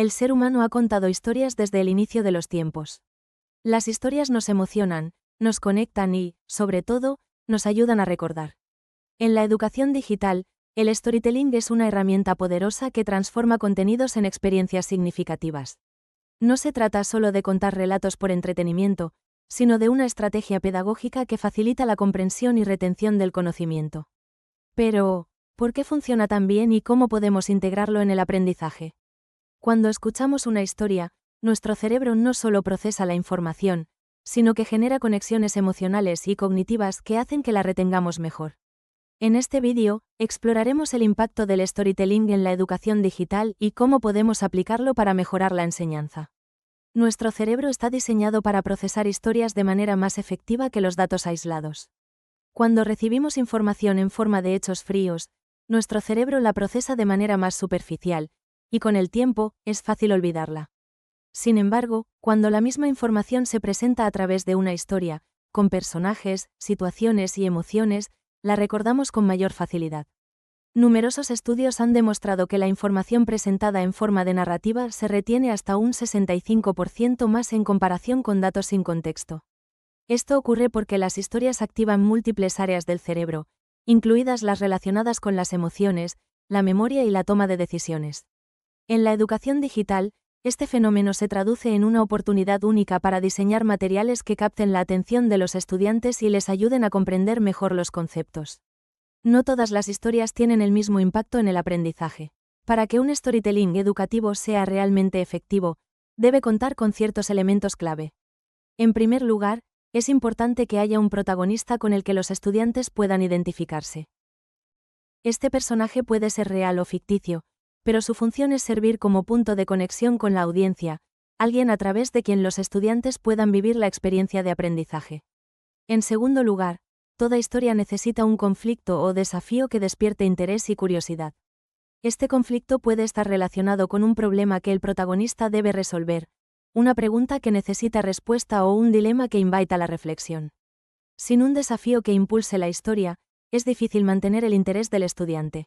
El ser humano ha contado historias desde el inicio de los tiempos. Las historias nos emocionan, nos conectan y, sobre todo, nos ayudan a recordar. En la educación digital, el storytelling es una herramienta poderosa que transforma contenidos en experiencias significativas. No se trata solo de contar relatos por entretenimiento, sino de una estrategia pedagógica que facilita la comprensión y retención del conocimiento. Pero, ¿por qué funciona tan bien y cómo podemos integrarlo en el aprendizaje? Cuando escuchamos una historia, nuestro cerebro no solo procesa la información, sino que genera conexiones emocionales y cognitivas que hacen que la retengamos mejor. En este vídeo, exploraremos el impacto del storytelling en la educación digital y cómo podemos aplicarlo para mejorar la enseñanza. Nuestro cerebro está diseñado para procesar historias de manera más efectiva que los datos aislados. Cuando recibimos información en forma de hechos fríos, nuestro cerebro la procesa de manera más superficial, y con el tiempo, es fácil olvidarla. Sin embargo, cuando la misma información se presenta a través de una historia, con personajes, situaciones y emociones, la recordamos con mayor facilidad. Numerosos estudios han demostrado que la información presentada en forma de narrativa se retiene hasta un 65% más en comparación con datos sin contexto. Esto ocurre porque las historias activan múltiples áreas del cerebro, incluidas las relacionadas con las emociones, la memoria y la toma de decisiones. En la educación digital, este fenómeno se traduce en una oportunidad única para diseñar materiales que capten la atención de los estudiantes y les ayuden a comprender mejor los conceptos. No todas las historias tienen el mismo impacto en el aprendizaje. Para que un storytelling educativo sea realmente efectivo, debe contar con ciertos elementos clave. En primer lugar, es importante que haya un protagonista con el que los estudiantes puedan identificarse. Este personaje puede ser real o ficticio, pero su función es servir como punto de conexión con la audiencia, alguien a través de quien los estudiantes puedan vivir la experiencia de aprendizaje. En segundo lugar, toda historia necesita un conflicto o desafío que despierte interés y curiosidad. Este conflicto puede estar relacionado con un problema que el protagonista debe resolver, una pregunta que necesita respuesta o un dilema que invita a la reflexión. Sin un desafío que impulse la historia, es difícil mantener el interés del estudiante.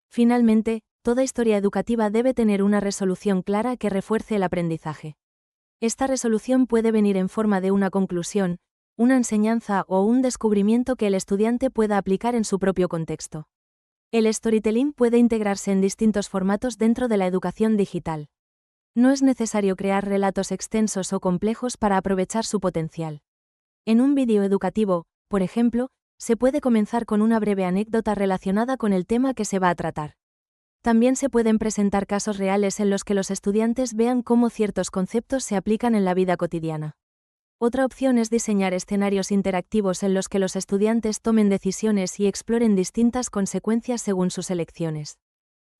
Finalmente, toda historia educativa debe tener una resolución clara que refuerce el aprendizaje. Esta resolución puede venir en forma de una conclusión, una enseñanza o un descubrimiento que el estudiante pueda aplicar en su propio contexto. El storytelling puede integrarse en distintos formatos dentro de la educación digital. No es necesario crear relatos extensos o complejos para aprovechar su potencial. En un vídeo educativo, por ejemplo, se puede comenzar con una breve anécdota relacionada con el tema que se va a tratar. También se pueden presentar casos reales en los que los estudiantes vean cómo ciertos conceptos se aplican en la vida cotidiana. Otra opción es diseñar escenarios interactivos en los que los estudiantes tomen decisiones y exploren distintas consecuencias según sus elecciones.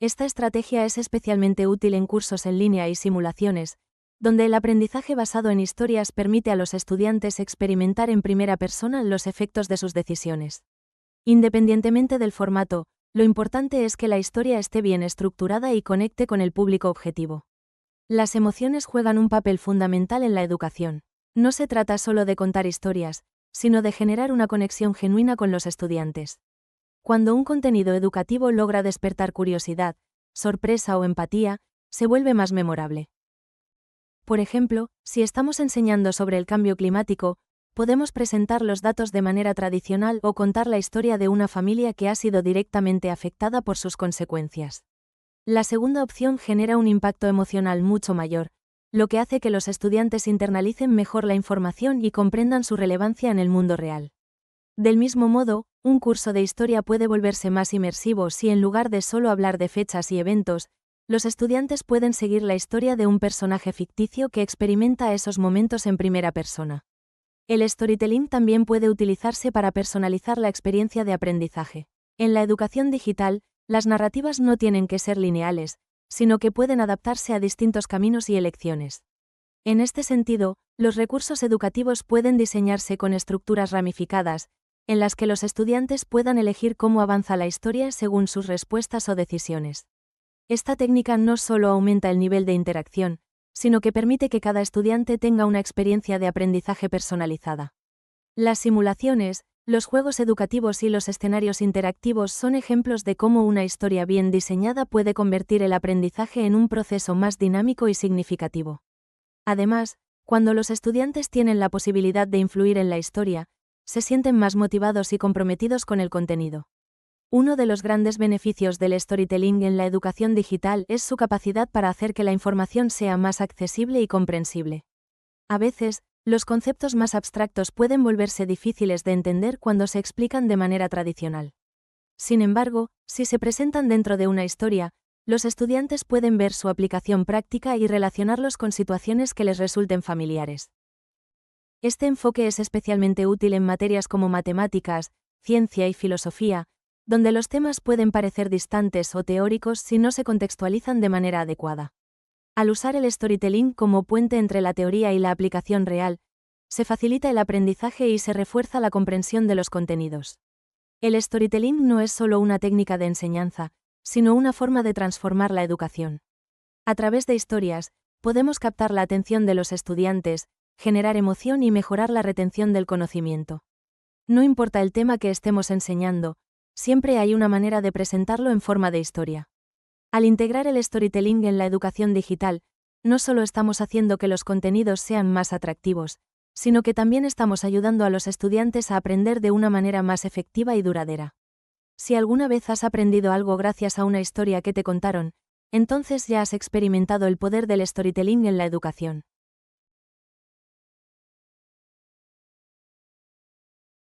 Esta estrategia es especialmente útil en cursos en línea y simulaciones, donde el aprendizaje basado en historias permite a los estudiantes experimentar en primera persona los efectos de sus decisiones. Independientemente del formato, lo importante es que la historia esté bien estructurada y conecte con el público objetivo. Las emociones juegan un papel fundamental en la educación. No se trata solo de contar historias, sino de generar una conexión genuina con los estudiantes. Cuando un contenido educativo logra despertar curiosidad, sorpresa o empatía, se vuelve más memorable. Por ejemplo, si estamos enseñando sobre el cambio climático, podemos presentar los datos de manera tradicional o contar la historia de una familia que ha sido directamente afectada por sus consecuencias. La segunda opción genera un impacto emocional mucho mayor, lo que hace que los estudiantes internalicen mejor la información y comprendan su relevancia en el mundo real. Del mismo modo, un curso de historia puede volverse más inmersivo si en lugar de solo hablar de fechas y eventos, los estudiantes pueden seguir la historia de un personaje ficticio que experimenta esos momentos en primera persona. El storytelling también puede utilizarse para personalizar la experiencia de aprendizaje. En la educación digital, las narrativas no tienen que ser lineales, sino que pueden adaptarse a distintos caminos y elecciones. En este sentido, los recursos educativos pueden diseñarse con estructuras ramificadas, en las que los estudiantes puedan elegir cómo avanza la historia según sus respuestas o decisiones. Esta técnica no solo aumenta el nivel de interacción, sino que permite que cada estudiante tenga una experiencia de aprendizaje personalizada. Las simulaciones, Los juegos educativos y los escenarios interactivos son ejemplos de cómo una historia bien diseñada puede convertir el aprendizaje en un proceso más dinámico y significativo. Además, cuando los estudiantes tienen la posibilidad de influir en la historia, se sienten más motivados y comprometidos con el contenido. Uno de los grandes beneficios del storytelling en la educación digital es su capacidad para hacer que la información sea más accesible y comprensible. A veces, los conceptos más abstractos pueden volverse difíciles de entender cuando se explican de manera tradicional. Sin embargo, si se presentan dentro de una historia, los estudiantes pueden ver su aplicación práctica y relacionarlos con situaciones que les resulten familiares. Este enfoque es especialmente útil en materias como matemáticas, ciencia y filosofía, donde los temas pueden parecer distantes o teóricos si no se contextualizan de manera adecuada. Al usar el storytelling como puente entre la teoría y la aplicación real, se facilita el aprendizaje y se refuerza la comprensión de los contenidos. El storytelling no es solo una técnica de enseñanza, sino una forma de transformar la educación. A través de historias, podemos captar la atención de los estudiantes, generar emoción y mejorar la retención del conocimiento. No importa el tema que estemos enseñando, siempre hay una manera de presentarlo en forma de historia. Al integrar el storytelling en la educación digital, no solo estamos haciendo que los contenidos sean más atractivos, sino que también estamos ayudando a los estudiantes a aprender de una manera más efectiva y duradera. Si alguna vez has aprendido algo gracias a una historia que te contaron, entonces ya has experimentado el poder del storytelling en la educación.